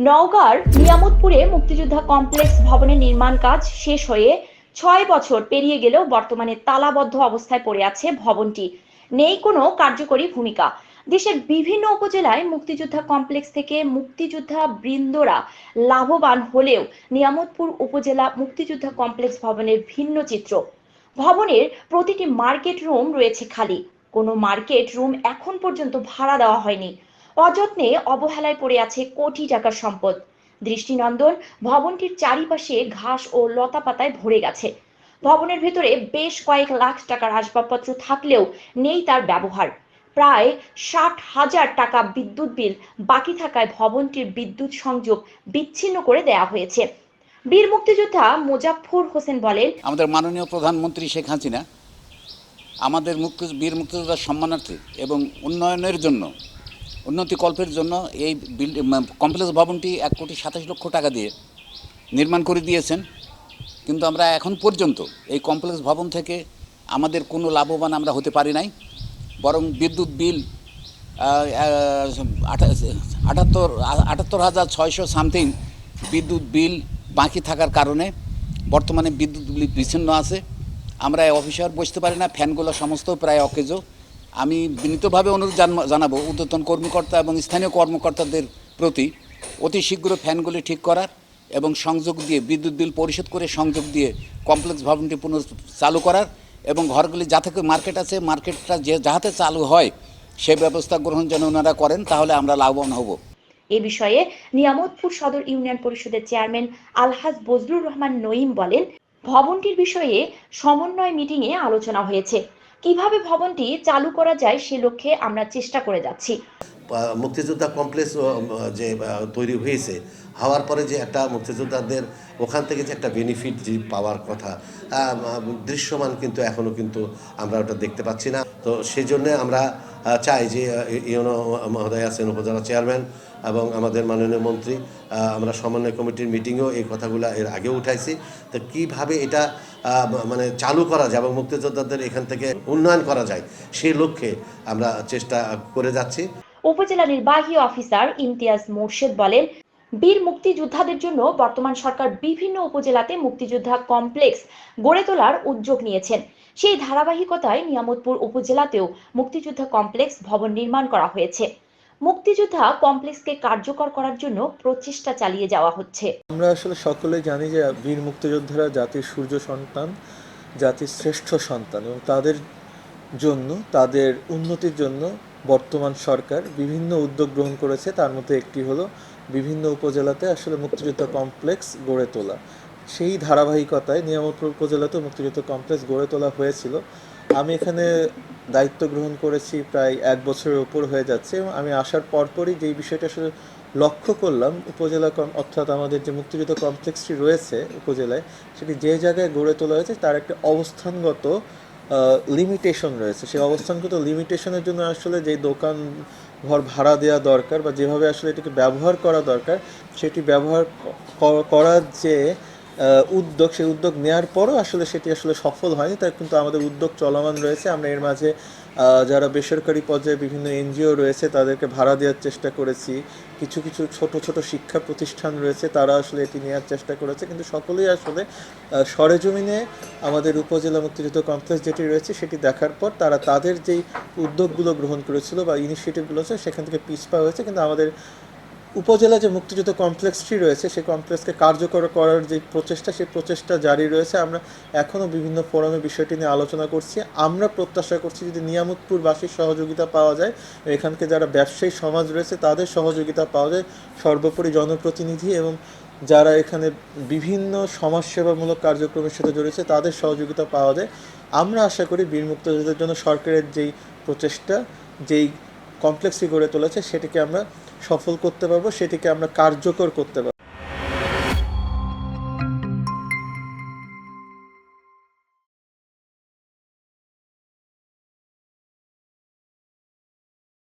নওগাঁর নিয়ামতপুরে মুক্তিযোদ্ধা কমপ্লেক্স ভবনের নির্মাণ কাজ শেষ হয়ে 6 বছর পেরিয়ে গেলেও বর্তমানে তালাবদ্ধ অবস্থায় পড়ে আছে ভবনটি। নেই কোনো কার্যকরী ভূমিকা। দেশের বিভিন্ন উপজেলায় মুক্তিযোদ্ধা কমপ্লেক্স থেকে মুক্তিযোদ্ধা বৃন্দরা লাভবান হলেও নিয়ামতপুর উপজেলা মুক্তিযোদ্ধা কমপ্লেক্স ভবনের ভিন্ন চিত্র। ভবনের প্রতিটি মার্কেট রুম রয়েছে খালি, কোনো মার্কেট রুম এখন পর্যন্ত ভাড়া দেওয়া হয়নি। অযত্নে অবহেলায় পড়ে আছে কোটি টাকার সম্পদ। দৃষ্টিনন্দন ভবনটির চারিপাশে ঘাস ও লতাপাতায় ভরে গেছে। ভবনের ভেতরে বেশ কয়েক লাখ টাকার আসবাবপত্র থাকলেও নেই তার ব্যবহার। প্রায় 60,000 টাকা বিদ্যুৎ বিল বাকি থাকায় ভবনটির বিদ্যুৎ সংযোগ বিচ্ছিন্ন করে দেয়া হয়েছে। বীর মুক্তিযোদ্ধা মোজাফফর হোসেন বলেন, আমাদের মাননীয় প্রধানমন্ত্রী শেখ হাসিনা আমাদের বীর মুক্তিযোদ্ধার সম্মানার্থে এবং উন্নয়নের জন্য, উন্নতিকল্পের জন্য এই কমপ্লেক্স ভবনটি 1,27,00,000 টাকা দিয়ে নির্মাণ করে দিয়েছেন। কিন্তু আমরা এখন পর্যন্ত এই কমপ্লেক্স ভবন থেকে আমাদের কোনো লাভবান আমরা হতে পারি নাই, বরং বিদ্যুৎ বিল 78,600 সামথিং বিদ্যুৎ বিল বাকি থাকার কারণে বর্তমানে বিদ্যুৎ বিল বিচ্ছিন্ন আছে। আমরা অফিসার বসতে পারি না, ফ্যানগুলো সমস্ত প্রায় অকেজো। আমি বিনীতভাবে অনুরোধ জানাবো ঊর্ধ্বতন কর্মকর্তা এবং স্থানীয় কর্মকর্তাদের প্রতি অতি শীঘ্র ফ্যানগুলি ঠিক করার এবং সংযোগ দিয়ে বিদ্যুৎ বিল পরিশোধ করে সংযোগ দিয়ে কমপ্লেক্স ভবনটি পুনঃ চালু করার এবং ঘরগুলি যা থেকে মার্কেট আছে মার্কেটটা যাহাতে চালু হয় সে ব্যবস্থা গ্রহণ যেন ওনারা করেন, তাহলে আমরা লাভবান হব। এ বিষয়ে নিয়ামতপুর সদর ইউনিয়ন পরিষদের চেয়ারম্যান আলহাজ বজলুর রহমান নঈম বলেন, ভবনটির বিষয়ে সমন্বয় মিটিংয়ে আলোচনা হয়েছে। কিভাবে ভবনটি চালু করা যায় সে লক্ষ্যে আমরা চেষ্টা করে যাচ্ছি। মুক্তিযোদ্ধা কমপ্লেক্স যে তৈরি হয়েছে, হওয়ার পরে যে একটা মুক্তিযোদ্ধাদের ওখান থেকে যে একটা বেনিফিট যে পাওয়ার কথা দৃশ্যমান, কিন্তু এখনও কিন্তু আমরা ওটা দেখতে পাচ্ছি না। তো সেই জন্যে আমরা চাই যে ইউনো মহোদয় আছেন, উপজেলা চেয়ারম্যান এবং আমাদের মাননীয় মন্ত্রী, আমরা সমন্বয় কমিটির মিটিংয়েও এই কথাগুলো এর আগেও উঠাইছি। তো কীভাবে এটা মানে চালু করা যায় এবং মুক্তিযোদ্ধাদের এখান থেকে উন্নয়ন করা যায় সেই লক্ষ্যে আমরা চেষ্টা করে যাচ্ছি। উপজেলা নির্বাহী অফিসার ইমতিয়াজ মোর্শেদ বলেন, বীর মুক্তিযোদ্ধাদের জন্য বর্তমান সরকার বিভিন্ন উপজেলাতে মুক্তিযোদ্ধা কমপ্লেক্স গড়ে তোলার উদ্যোগ নিয়েছেন। সেই ধারাবাহিকতায় নিয়ামতপুর উপজেলাতেও মুক্তিযোদ্ধা কমপ্লেক্স ভবন নির্মাণ করা হয়েছে। মুক্তিযোদ্ধা কমপ্লেক্সকে কার্যকর করার জন্য প্রচেষ্টা চালিয়ে যাওয়া হচ্ছে। আমরা আসলে সকলে জানি যে বীর মুক্তিযোদ্ধারা জাতির সূর্য সন্তান, জাতির শ্রেষ্ঠ সন্তান, এবং তাদের জন্য, তাদের উন্নতির জন্য বর্তমান সরকার বিভিন্ন উদ্যোগ গ্রহণ করেছে। তার মধ্যে একটি হলো বিভিন্ন উপজেলাতে আসলে মুক্তিযোদ্ধা কমপ্লেক্স গড়ে তোলা। সেই ধারাবাহিকতায় নিয়ামতপুর উপজেলাতেও মুক্তিযোদ্ধা কমপ্লেক্স গড়ে তোলা হয়েছিল। আমি এখানে দায়িত্ব গ্রহণ করেছি প্রায় 1 বছরের উপর হয়ে যাচ্ছে, এবং আমি আসার পরপরই যেই বিষয়টা আসলে লক্ষ্য করলাম, উপজেলা অর্থাৎ আমাদের যে মুক্তিযোদ্ধা কমপ্লেক্সটি রয়েছে উপজেলায়, সেটি যে জায়গায় গড়ে তোলা হয়েছে তার একটা অবস্থানগত লিমিটেশন রয়েছে। সেই অবস্থানগত লিমিটেশনের জন্য আসলে যে দোকান ঘর ভাড়া দেওয়া দরকার বা যেভাবে আসলে এটিকে ব্যবহার করা দরকার, সেটি ব্যবহার করার যে উদ্যোগ, সেই উদ্যোগ নেওয়ার পরও আসলে সেটি আসলে সফল হয়নি। তার কিন্তু আমাদের উদ্যোগ চলমান রয়েছে। আমরা এর মাঝে যারা বেসরকারি পর্যায়ে বিভিন্ন এনজিও রয়েছে তাদেরকে ভাড়া দেওয়ার চেষ্টা করেছি। কিছু কিছু ছোট ছোট শিক্ষা প্রতিষ্ঠান রয়েছে, তারা আসলে এটি নেওয়ার চেষ্টা করেছে, কিন্তু সকলেই আসলে সরেজমিনে আমাদের উপজেলা মুক্তিযোদ্ধা কমপ্লেক্স যেটি রয়েছে সেটি দেখার পর তারা তাদের যেই উদ্যোগগুলো গ্রহণ করেছিল বা ইনিশিয়েটিভগুলো আছে সেখান থেকে পিছপা হয়েছে। কিন্তু আমাদের উপজেলা যে মুক্তিযুদ্ধ কমপ্লেক্সটি রয়েছে সেই কমপ্লেক্সকে কার্যকর করার যে প্রচেষ্টা, সেই প্রচেষ্টা জারি রয়েছে। আমরা এখনও বিভিন্ন ফোরামে বিষয়টি নিয়ে আলোচনা করছি। আমরা প্রত্যাশা করছি যদি নিয়ামতপুরবাসীর সহযোগিতা পাওয়া যায়, এখানকে যারা ব্যবসায়ী সমাজ রয়েছে তাদের সহযোগিতা পাওয়া যায়, সর্বোপরি জনপ্রতিনিধি এবং যারা এখানে বিভিন্ন সমাজসেবামূলক কার্যক্রমের সাথে জড়িয়েছে তাদের সহযোগিতা পাওয়া যায়। আমরা আশা করি বীর মুক্তিযোদ্ধাদের জন্য সরকারের যেই প্রচেষ্টা, যেই কমপ্লেক্সটি গড়ে তুলেছে সেটিকে আমরা সফল করতে পারবো, সেটিকে আমরা কার্যকর করতে পারবো।